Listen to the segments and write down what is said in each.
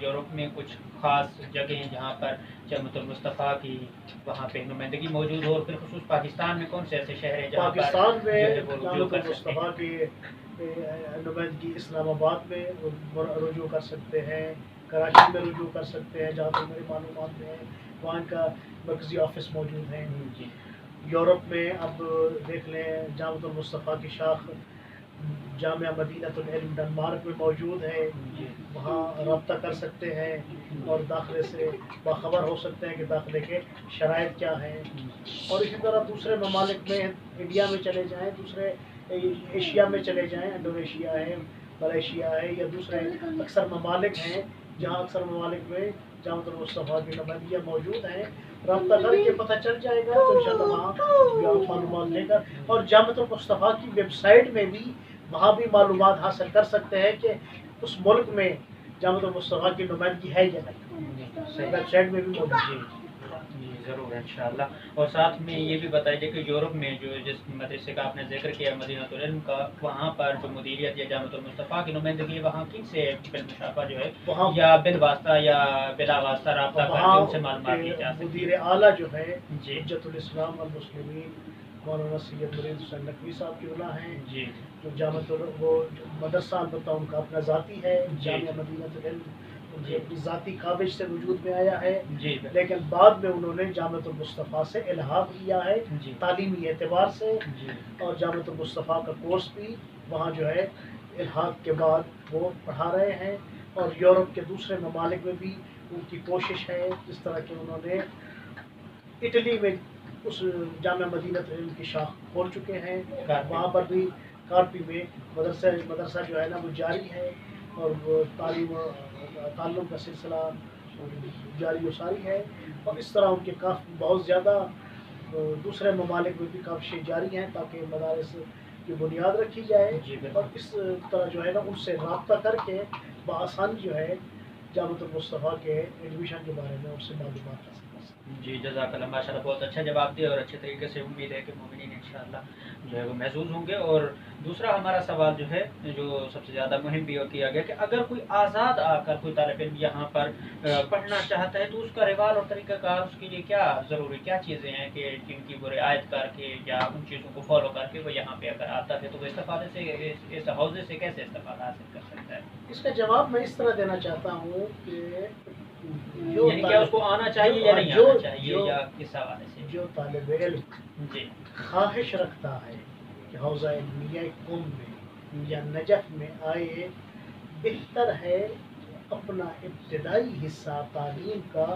Europe میں کچھ خاص جگہیں ہیں جہاں پر جامعۃ المصطفیٰ کی وہاں پہ نمائندگی موجود ہو، اور بالخصوص پاکستان میں کون سے ایسے شہر ہیں جہاں پاکستان پر میں جو ہے وہ رجوع جامعۃ کر سکتے ہیں؟ المصطفیٰ کی نمائندگی اسلام آباد میں رجوع کر سکتے ہیں، کراچی میں رجوع کر سکتے ہیں جہاں تک میری معلومات میں ہے، وہاں کا مرکزی آفس موجود ہے۔ جی یورپ میں اب دیکھ لیں جامعۃ المصطفیٰ کی شاخ جامعہ مدینۃ العلم ڈنمارک میں موجود ہے، جی وہاں رابطہ کر سکتے ہیں اور داخلے سے باخبر ہو سکتے ہیں کہ داخلے کے شرائط کیا ہیں۔ اور اسی طرح دوسرے ممالک میں انڈیا میں چلے جائیں، دوسرے ایشیا میں چلے جائیں، انڈونیشیا ہے، ملیشیا ہے، یا دوسرے اکثر ممالک ہیں جہاں اکثر ممالک میں جامعۃ المصطفیٰ کی نمائندگیاں موجود ہیں، رابطہ کر کے پتہ چل جائے گا تو انشاءاللہ وہاں معلومات لے کر، اور جامعۃ المصطفیٰ کی ویب سائٹ میں بھی وہاں بھی معلومات حاصل کر سکتے ہیں کہ اس ملک میں جامعۃ المصطفیٰ کی نمائندگی ہے یا نہیں، ویب سائٹ میں بھی موجود ہے۔ جی ضرور انشاءاللہ۔ اور ساتھ میں یہ بھی بتائیے کہ یورپ میں جو جس مدرسے کا آپ نے ذکر کیا مدینۃ العلم کا، وہاں پر جو مدیریت یا جامعۃ المصطفیٰ کی نمائندگی ہے، وہاں کن سے بالمشافہ جو ہے وہاں یا بالواسطہ یا بلا واسطہ رابطہ کر کے ان سے معلومات لی جا سکتی مدیر اعلیٰ جو ہے جی حجت الاسلام والمسلمین مولانا سید مرید حسین نقوی صاحب کی اولا ہیں، جی جو وہ مدرسہ البتہ ان کا اپنا ذاتی ہے، جی جامعہ مدینۃ العلم ان کی اپنی ذاتی کاوش سے وجود میں آیا ہے، جی لیکن بعد میں انہوں نے جامعۃ المصطفیٰ سے الحاق کیا ہے جی تعلیمی اعتبار سے، جی اور جامعۃ المصطفیٰ کا کورس بھی وہاں جو ہے الحاق کے بعد وہ پڑھا رہے ہیں، اور یورپ کے دوسرے ممالک میں بھی ان کی کوشش ہے، جس طرح کہ انہوں نے اٹلی میں اس جامعہ مدینۃ العلم کی شاخ کھول چکے ہیں، وہاں پر بھی کارپی میں مدرسہ جو ہے نا وہ جاری ہے، اور وہ تعلم کا سلسلہ جاری و ساری ہے، اور اس طرح ان کے بہت زیادہ دوسرے ممالک میں بھی کاوشیں جاری ہیں تاکہ مدارس کی بنیاد رکھی جائے، جی بالکل۔ اور اس طرح جو ہے نا ان سے رابطہ کر کے بآسانی جو ہے جامعۃ المصطفیٰ کے ایڈمیشن کے بارے میں ان سے معلومات حاصل کر سکتے ہیں۔ جی جزاک اللہ، ماشاء اللہ بہت اچھا جواب دیا، اور اچھے طریقے سے امید ہے کہ مومنین انشاءاللہ جو ہے وہ محظوظ ہوں گے۔ اور دوسرا ہمارا سوال جو ہے جو سب سے زیادہ مہم بھی کیا گیا کہ اگر کوئی آزاد آ کر کوئی طالب علم یہاں پر پڑھنا چاہتا ہے تو اس کا روال اور طریقہ کار اس کے لیے کیا ضروری کیا چیزیں ہیں کہ جن کی وہ رعایت کر کے یا ان چیزوں کو فالو کر کے وہ یہاں پہ اگر آتا ہے تو وہ استفادے سے اس حوزے سے کیسے استفادہ حاصل کر سکتا ہے؟ اس کا جواب میں اس طرح دینا چاہتا ہوں کہ یعنی کیا اس کو آنا چاہیے یا نہیں آنا چاہیے، یا کس حوالے سے؟ جو طالب علم جی خواہش رکھتا ہے کہ حوزہ علمیہ قم میں یا نجف میں آئے، بہتر ہے اپنا ابتدائی حصہ تعلیم کا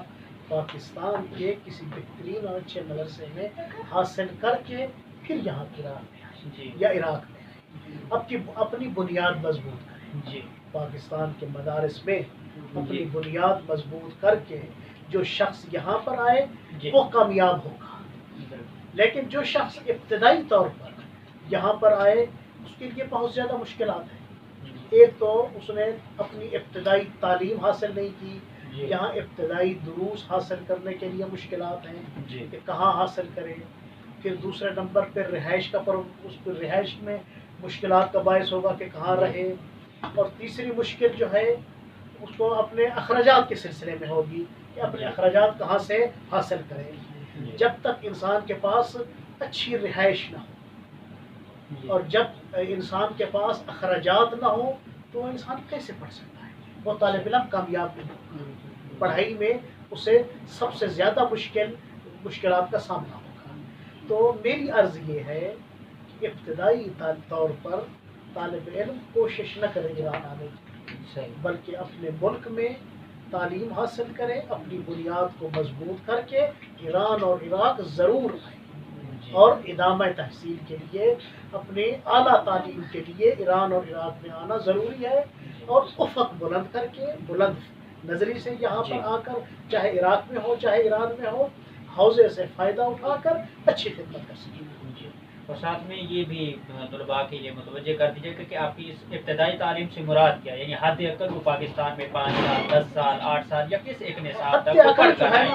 پاکستان کے کسی بہترین اور اچھے مدرسے میں حاصل کر کے پھر یہاں عراق میں آئے جی یا عراق میں آئے، اپنی بنیاد مضبوط کریں۔ جی پاکستان کے مدارس میں اپنی جی بنیاد مضبوط کر کے جو شخص یہاں پر آئے جی وہ کامیاب ہوگا، لیکن جو شخص ابتدائی طور پر یہاں پر آئے اس کے لیے بہت زیادہ مشکلات ہیں۔ ایک تو اس نے اپنی ابتدائی تعلیم حاصل نہیں کی، جی یہاں ابتدائی دروس حاصل کرنے کے لیے مشکلات ہیں جی کہ کہاں حاصل کرے، پھر دوسرے نمبر پہ رہائش کا اس پر رہائش میں مشکلات کا باعث ہوگا کہ کہاں رہے، اور تیسری مشکل جو ہے اس کو اپنے اخراجات کے سلسلے میں ہوگی کہ اپنے اخراجات کہاں سے حاصل کرے۔ جب تک انسان کے پاس اچھی رہائش نہ ہو اور جب انسان کے پاس اخراجات نہ ہو تو انسان کیسے پڑھ سکتا ہے؟ وہ طالب علم کامیاب نہیں ہوگا، پڑھائی میں اسے سب سے زیادہ مشکلات کا سامنا ہوگا۔ تو میری عرض یہ ہے کہ ابتدائی طور پر طالب علم کوشش نہ کرے ایران آنے کی، بلکہ اپنے ملک میں تعلیم حاصل کرے، اپنی بنیاد کو مضبوط کر کے ایران اور عراق ضرور آئے، اور ادامہ تحصیل کے لیے اپنے اعلیٰ تعلیم کے لیے ایران اور عراق میں آنا ضروری ہے، اور افق بلند کر کے بلند نظری سے یہاں پر آ کر چاہے عراق میں ہو چاہے ایران میں ہو حوزے سے فائدہ اٹھا کر اچھی خدمت کر سکیں۔ اور ساتھ میں یہ بھی طلباء کے لیے متوجہ کر دیجیے کہ آپ کی اس ابتدائی تعلیم سے مراد کیا ہے، یعنی حد اکثر وہ پاکستان میں 5 سال 10 سال 8 سال یا کس ایک نصاب تک وہ پڑھ کر آئے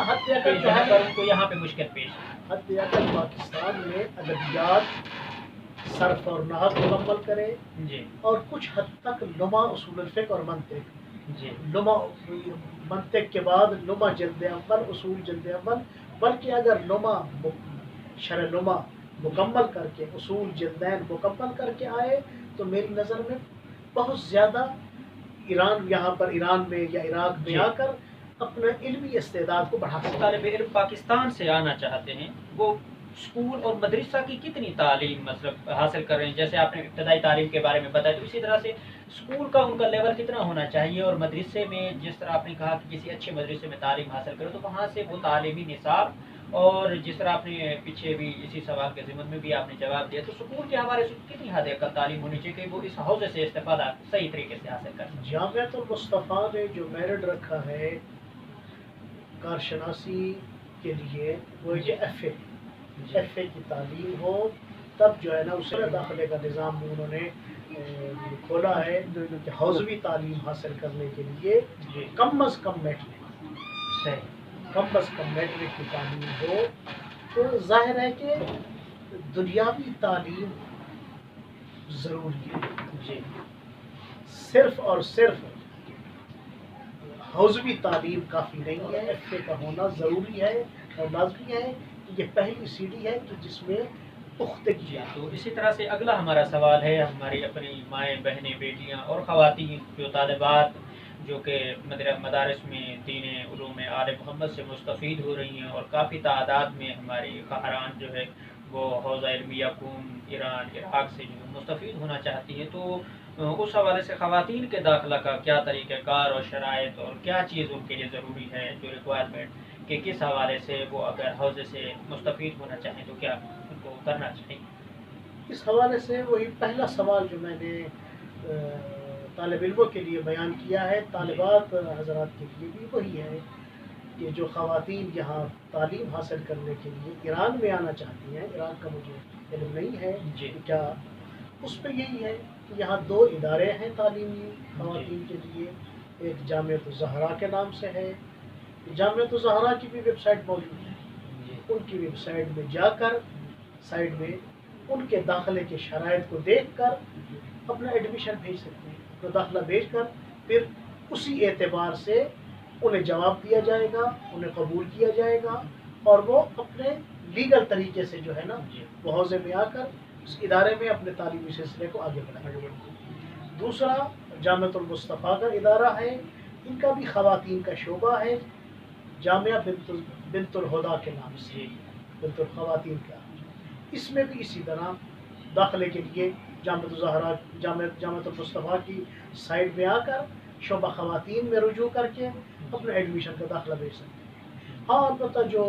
کہ جہاں پر ان کو یہاں پہ مشکل پیش ہے؟ حد اکثر پاکستان میں ادبیات صرف اور نحو مکمل کرے جی اور کچھ حد تک لما اصول الفقہ اور منطق، جی لما منطق کے بعد لما جلد اول، اصول جلد اول، بلکہ اگر لما شرح لما مکمل کر کے اصول جلدین مکمل کر کے آئے تو میری نظر میں بہت زیادہ یہاں پر ایران میں یا عراق میں آ کر اپنا علمی استعداد کو بڑھا سکتا ہے۔ طالب علم پاکستان سے آنا چاہتے ہیں، وہ اسکول اور مدرسہ کی کتنی تعلیم مطلب حاصل کر رہے ہیں؟ جیسے آپ نے ابتدائی تعلیم کے بارے میں بتایا، تو اسی طرح سے اسکول کا ان کا لیول کتنا ہونا چاہیے، اور مدرسے میں جس طرح آپ نے کہا کہ کسی اچھے مدرسے میں تعلیم حاصل کرو تو وہاں سے وہ تعلیمی نصاب، اور جس طرح آپ نے پیچھے بھی اسی سوال کے ضمن میں بھی آپ نے جواب دیا، تو اسکول کے حوالے سے کتنی حد تک تعلیم ہونی چاہیے کہ وہ اس حوزے سے استفادہ صحیح طریقے سے حاصل کر سکیں؟ جامعۃ المصطفیٰ نے جو میرٹ رکھا ہے کارشناسی کے لیے وہ ہے کہ ایف اے کی تعلیم ہو، تب جو ہے نا اسے داخلے کا نظام بھی انہوں نے کھولا ہے کہ حوزوی تعلیم حاصل کرنے کے لیے کم از کم میٹرک، کم از کم میٹرک کی تعلیم ہو، تو ظاہر ہے کہ دنیاوی تعلیم ضروری ہے، جی صرف اور صرف حوزوی تعلیم کافی نہیں ہے، ایف اے کا ہونا ضروری ہے اور لازمی ہے کہ یہ پہلی سیڑھی ہے کہ جس میں پختگی جی ہے۔ تو اسی طرح سے اگلا ہمارا سوال ہے، ہماری اپنی مائیں بہنیں بیٹیاں اور خواتین جو طالبات جو کہ مدارس میں دین علوم آل محمد سے مستفید ہو رہی ہیں، اور کافی تعداد میں ہماری خواہران جو ہے وہ حوزہ علمیہ قوم ایران عراق سے جو مستفید ہونا چاہتی ہیں، تو اس حوالے سے خواتین کے داخلہ کا کیا طریقہ کار اور شرائط اور کیا چیز ان کے لیے ضروری ہے، جو ریکوائرمنٹ کہ کس حوالے سے وہ اگر حوزے سے مستفید ہونا چاہیں تو کیا ان کو کرنا چاہیے؟ اس حوالے سے وہی پہلا سوال جو میں نے طالب علموں کے لیے بیان کیا ہے، طالبات حضرات کے لیے بھی وہی ہے کہ جو خواتین یہاں تعلیم حاصل کرنے کے لیے ایران میں آنا چاہتی ہیں، ایران کا مجھے علم نہیں ہے کہ کیا، اس پہ یہی ہے کہ یہاں 2 ادارے ہیں تعلیمی خواتین کے لیے، ایک جامعۃ الزہرا کے نام سے ہے، جامعۃ الزہرا کی بھی ویب سائٹ موجود ہے، ان کی ویب سائٹ میں جا کر سائٹ میں ان کے داخلے کے شرائط کو دیکھ کر اپنا ایڈمیشن بھیج سکتے ہیں، اپنا داخلہ بھیج کر پھر اسی اعتبار سے انہیں جواب دیا جائے گا، انہیں قبول کیا جائے گا، اور وہ اپنے لیگل طریقے سے جو ہے نا وہ حوزے میں آ کر اس ادارے میں اپنے تعلیمی سلسلے کو آگے بڑھائیں گے۔ دوسرا جامعۃ المصطفیٰ کا ادارہ ہے، ان کا بھی خواتین کا شعبہ ہے، جامعہ بنت الہدا کے نام سے، بنت الخواتین کا، اس میں بھی اسی طرح داخلے کے لیے جامعۃ الزہرا جامعۃ المصطفیٰ کی سائٹ میں آ کر شعبہ خواتین میں رجوع کر کے اپنے ایڈمیشن کا داخلہ بھیج سکتے ہیں۔ ہاں البتہ جو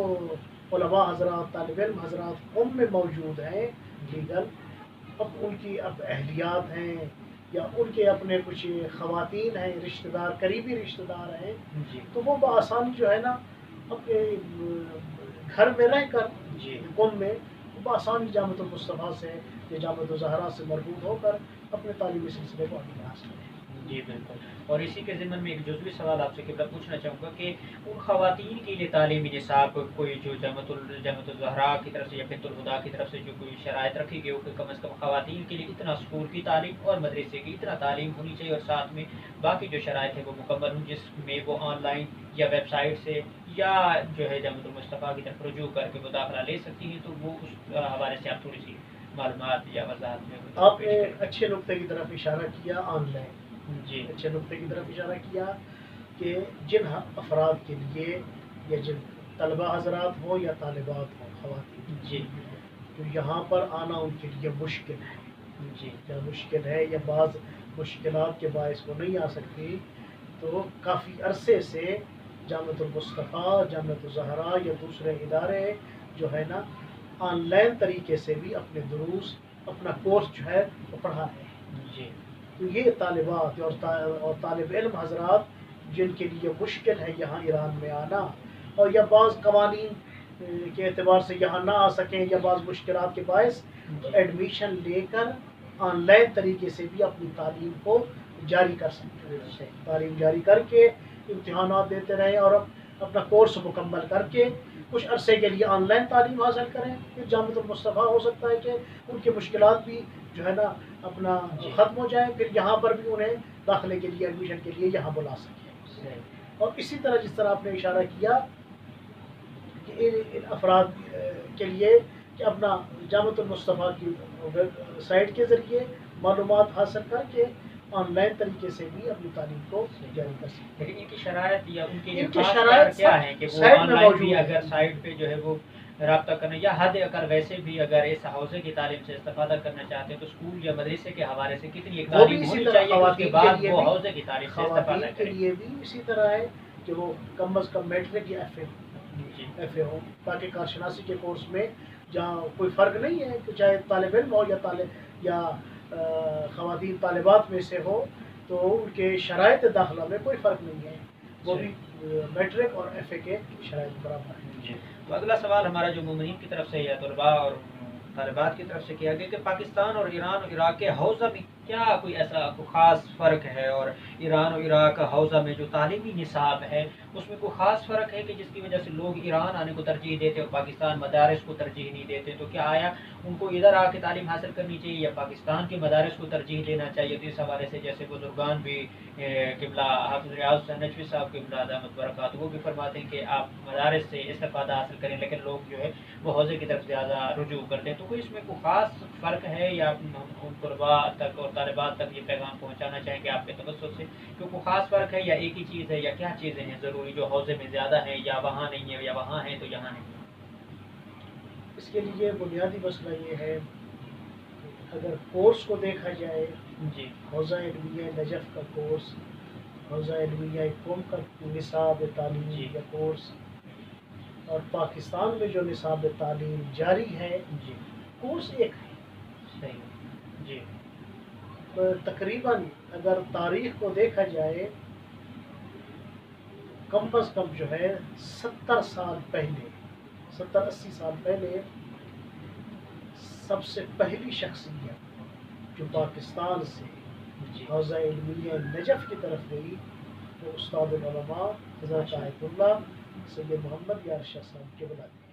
علماء حضرات، طالب علم حضرات قوم میں موجود ہیں لیگل، اب ان کی اب اہلیات ہیں یا ان کے اپنے کچھ خواتین ہیں، رشتہ دار، قریبی رشتہ دار ہیں، تو وہ بآسانی جو ہے نا اپنے گھر میں رہ کر قوم میں بآسانی جامعۃ المصطفیٰ سے یا جامعۃ الزہرا سے مربوط ہو کر اپنے تعلیمی سلسلے کو آگے بڑھا سکتے ہیں۔ جی بالکل، اور اسی کے ضمن میں ایک جزوی سوال آپ سے قبلہ پوچھنا چاہوں گا کہ ان خواتین کے لیے تعلیمی نصاب کوئی جو جامعۃ الزہرا کی طرف سے یا بنت الہدا کی طرف سے جو کوئی شرائط رکھی گئی ہو کہ کم از کم خواتین کے لیے اتنا اسکول کی تعلیم اور مدرسے کی اتنا تعلیم ہونی چاہیے، اور ساتھ میں باقی جو شرائط ہے وہ مکمل ہوں، جس میں وہ آن لائن یا ویب سائٹ سے یا جو ہے جامعۃ المصطفیٰ کی طرف رجوع کر کے وہ داخلہ لے سکتی ہیں، تو وہ اس حوالے سے آپ تھوڑی سی معلومات یا وضاحت میں آپ نے اچھے نقطے کی طرف اشارہ کیا، آن لائن اچھے نقطے کی طرف اشارہ کیا کہ جن افراد کے لیے یا جن طلبہ حضرات ہوں یا طالبات ہوں خواتین، تو یہاں پر آنا ان کے لیے مشکل ہے، یا مشکل ہے یا بعض مشکلات کے باعث وہ نہیں آ سکتی، تو کافی عرصے سے جامعۃ المصطفیٰ، جامعۃ الزہرا یا دوسرے ادارے جو ہے نا آن لائن طریقے سے بھی اپنے دروس، اپنا کورس جو ہے وہ پڑھا ہے۔ تو یہ طالبات اور طالب علم حضرات جن کے لیے مشکل ہے یہاں ایران میں آنا، اور یا بعض قوانین کے اعتبار سے یہاں نہ آ سکیں یا بعض مشکلات کے باعث، تو ایڈمیشن لے کر آن لائن طریقے سے بھی اپنی تعلیم کو جاری کر سکتے ہیں، تعلیم جاری کر کے امتحانات دیتے رہیں اور اپنا کورس مکمل کر کے کچھ عرصے کے لیے آن لائن تعلیم حاصل کریں، پھر جامعۃ المصطفیٰ ہو سکتا ہے کہ ان کی مشکلات بھی جو ہے نا اپنا ختم ہو جائیں، پھر یہاں پر بھی انہیں داخلے کے لیے ایڈمیشن کے لیے یہاں بلا سکیں۔ اور اسی طرح جس طرح آپ نے اشارہ کیا کہ ان افراد کے لیے کہ اپنا جامعۃ المصطفیٰ کی ویب سائٹ کے ذریعے معلومات حاصل کر کے آن لائن طریقے سے بھی اپنی تعلیم کو جاری کر سکتے ہیں۔ لیکن ان کی شرائط یا ان کی ان کی خاص شرائط کیا ہے کہ وہ سائٹ آن میں لائن موجود بھی ہے۔ اگر سائٹ پہ جو ہے وہ رابطہ کرنا یا حد اگر ویسے بھی اگر اس حوزے کی تعلیم سے استفادہ کرنا چاہتے ہیں تو اسکول یا مدرسے کے حوالے سے کتنی ایک وہ بھی تعلیم اسی ہونی طرح چاہیے اس کے خواتین کے بعد لیے وہ بھی حوزے کی تعلیم سے استفادہ خواتین کے کریں۔ لیے بھی اسی طرح ہے کہ وہ کم از کم میٹرک یا جی ایف اے ہو، تاکہ کارشناسی کے کورس میں جہاں کوئی فرق نہیں ہے کہ چاہے طالب علم ہو یا خواتین طالبات میں سے ہو، تو ان کے شرائط داخلہ میں کوئی فرق نہیں ہے، وہ بھی میٹرک اور ایف اے کے شرائط برابر ہیں۔ جی تو اگلا سوال ہمارا جو مومنین کی طرف سے یا طلباء اور طالبات کی طرف سے کیا گیا کہ پاکستان اور ایران اور عراق کے حوزہ میں کیا کوئی ایسا کوئی خاص فرق ہے، اور ایران اور عراق کا حوزہ میں جو تعلیمی نصاب ہے اس میں کوئی خاص فرق ہے کہ جس کی وجہ سے لوگ ایران آنے کو ترجیح دیتے اور پاکستان مدارس کو ترجیح نہیں دیتے؟ تو کیا آیا ان کو ادھر آ کے تعلیم حاصل کرنی چاہیے یا پاکستان کے مدارس کو ترجیح دینا چاہیے؟ تو اس حوالے سے جیسے بزرگان بھی قبلہ حافظ ریاض حسین نجوی صاحب قبلہ دامت برکات وہ بھی فرماتے ہیں کہ آپ مدارس سے استفادہ حاصل کریں، لیکن لوگ جو ہے وہ حوزے کی طرف زیادہ رجوع کرتے ہیں۔ تو کوئی اس میں کوئی خاص فرق ہے یا ان طلباء تک اور طالبات تک یہ پیغام پہنچانا چاہیں کہ آپ کے توسط سے کہ کوئی خاص فرق ہے یا ایک ہی چیز ہے یا کیا چیزیں ہیں ضروری جو حوزے میں زیادہ ہیں یا وہاں نہیں ہے یا وہاں ہیں تو یہاں نہیں ہے؟ اس کے لیے بنیادی مسئلہ یہ ہے کہ اگر کورس کو دیکھا جائے، جی حوزہ علمیہ نجف کا کورس، حوزہ علمیہ قوم کا نصاب تعلیم جی یا کورس، اور پاکستان میں جو نصاب تعلیم جاری ہے جی کورس ایک ہے۔ صحیح جی تقریباً اگر تاریخ کو دیکھا جائے کم از کم جو ہے 70 سال پہلے، 70-80 سال پہلے سب سے پہلی شخصیت جو پاکستان سے جی حوزہ علمیہ نجف کی طرف گئی وہ استاد العلماء حضرت آیت اللہ سید محمد یار شاہ صاحب کے بلاتے ہیں۔